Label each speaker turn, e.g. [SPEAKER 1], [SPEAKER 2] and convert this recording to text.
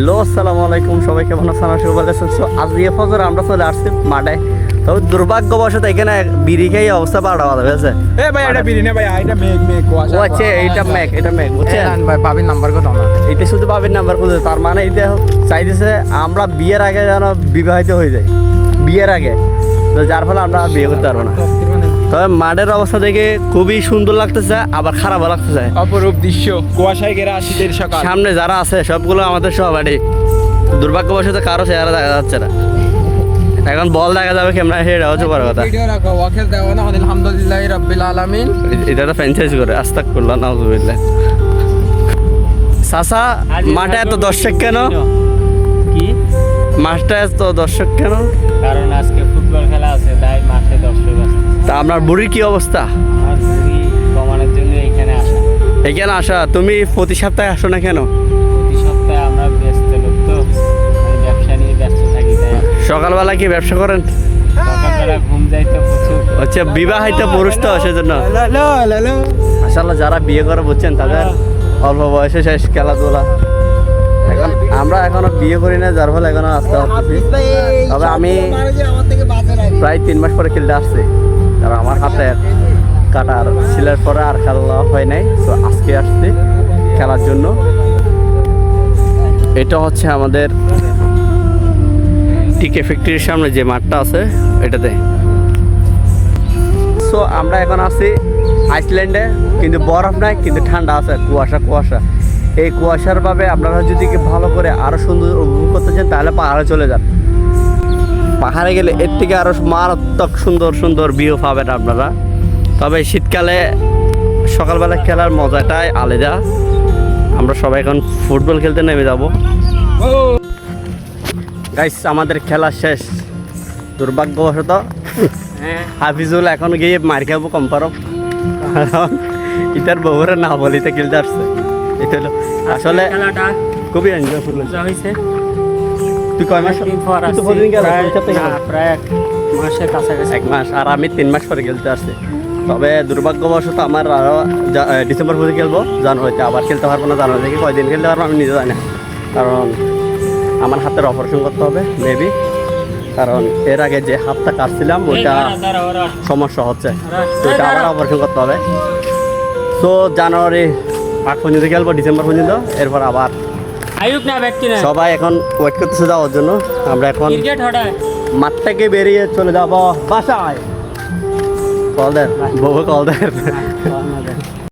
[SPEAKER 1] Hello আসসালামু আলাইকুম, সবাই কেমন আছেন? আশা করি সো আজকে ফজর আমরা চলে আসছি মাঠে। তবে দুর্ভাগ্যবশত এখানে বিড়ি খেয়ে অবস্থা পাল্টা হয়েছে।
[SPEAKER 2] এ ভাই এটা বিড়ি না ভাই, এটা মেঘ কুয়াশা।
[SPEAKER 1] ও আচ্ছা, এটা মেঘ বুঝছেন
[SPEAKER 2] ভাই বাবির নাম্বার কত না?
[SPEAKER 1] এটা শুধু বাবির নাম্বার খুঁজে, তার মানে এটা চাইতেছে আমরা বিয়ের আগে যেন বিবাহিত হয়ে যাই, বিয়ের আগে, তো যার ফলে আমরা বিয়ে করতে পারবো না। তবে মাঠের অবস্থা দেখে খুবই সুন্দর লাগতেছে, আবার খারাপও লাগতেছে।
[SPEAKER 2] অপরূপ দৃশ্য, কুয়াশায় ঘেরা শীতের সকাল।
[SPEAKER 1] সামনে যারা আছে সবগুলো আমাদের সহপাঠী, দুর্ভাগ্যবশত কারো চেহারা দেখা যাচ্ছে না। এখন বল দেখা যাবে কেমন, সেটা হচ্ছে বড় কথা।
[SPEAKER 2] ভিডিও রাখো ওয়াকেল দেওয়া না, আলহামদুলিল্লাহি রাব্বিল আলামিন।
[SPEAKER 1] এটা তো ফ্র্যাঞ্চাইজ করে আস্তাগফিরুল্লাহ নাউযুবিল্লাহ। সাসা মাঠে এত দর্শক কেন?
[SPEAKER 3] কি
[SPEAKER 1] মাঠটা এত দর্শক কেন?
[SPEAKER 3] কারণ আজকে ফুটবল খেলা আছে, তাই মাঠে দর্শক আছে।
[SPEAKER 1] তা আপনার বুড়ির কি অবস্থা?
[SPEAKER 3] আর ঘুরি কমানোর জন্য এখানে আসা।
[SPEAKER 1] এখানে আসা, তুমি প্রতি সপ্তাহে আসো না কেন?
[SPEAKER 3] প্রতি সপ্তাহে আমরা ব্যস্ত লোক তো, মানে ব্যবসা নিয়ে ব্যস্ত থাকি, তাই
[SPEAKER 1] সকালবেলা কি ব্যবসা করেন?
[SPEAKER 3] সকালবেলা ঘুম যাইতে প্রচুর।
[SPEAKER 1] হচ্ছে বিবাহিত পুরুষ তো, সেজন্য। মাশাআল্লাহ, যারা বিয়ে করে বুঝছেন তাদের অল্প বয়সে শেষ খেলাধুলা। এখন আমরা এখনো বিয়ে করি না, যার ফলে এখনো আসতে পারতেছি। তবে আমি প্রায় 3 মাস পরে খেলতে আসছি, কারণ আমার হাতে কাটার ছিলের পরে আর খেলা হয় নাই, তো আজকে আসছি খেলার জন্য। এটা হচ্ছে আমাদের টিকে ফ্যাক্টরির সামনে যে মাঠটা আছে এটাতে। সো আমরা এখন আছি আইসল্যান্ডে, কিন্তু বরফ নাই, কিন্তু ঠান্ডা আছে, কুয়াশা। এই কুয়াশার ভাবে আপনারা যদি ভালো করে আরো সুন্দর উপভোগ করতে চান তাহলে পাহাড়ে চলে যান। পাহাড়ে গেলে এর থেকে আরো মারাত্মক সুন্দর ভিউ পাবেন আপনারা। তবে শীতকালে সকালবেলা খেলার মজাটাই আলাদা। আমরা সবাই এখন ফুটবল খেলতে নেমে যাব। গাইস, আমাদের খেলা শেষ দুর্ভাগ্যবশত। হাফিজুল এখন গিয়ে মার খাবো কম্পারম, ইতার বউরে না বলিতে খেলতে আসছে। এটা হলো আসলে
[SPEAKER 3] খেলাটা
[SPEAKER 1] খুবই এনজয়ফুল
[SPEAKER 3] হয়েছে।
[SPEAKER 1] তুই কয় মাস?
[SPEAKER 3] দিন পর
[SPEAKER 1] তুই তো প্রতিদিন গেল?
[SPEAKER 3] প্রায় 1 মাসের কাছাকাছি।
[SPEAKER 1] 1 মাস, আর আমি 3 মাস পরে খেলতে আসছি। তবে দুর্ভাগ্যবশত আমার আরও ডিসেম্বর পর্যন্ত খেলবো, জানুয়ারিতে আবার খেলতে পারবো না। জানুয়ারি থেকে কয়দিন খেলতে পারবো আমি নিজে জানি না, কারণ আমার হাতের অপারেশন করতে হবে মেবি। কারণ এর আগে যে হাতটা কাটছিলাম ওইটা সমস্যা হচ্ছে, তো ওইটা আবার অপারেশন করতে হবে। তো জানুয়ারি 8 পর্যন্ত খেলবো, ডিসেম্বর পর্যন্ত, এরপর আবার
[SPEAKER 3] আয়ুক না ব্যক্তি না,
[SPEAKER 1] সবাই এখন ওয়েট করতেছে যাওয়ার জন্য। আমরা এখন
[SPEAKER 3] ক্রিকেট হঠাৎ
[SPEAKER 1] মাঠ থেকে বেরিয়ে চলে যাবো বাসায়। কল দেন বউ, কল দেন।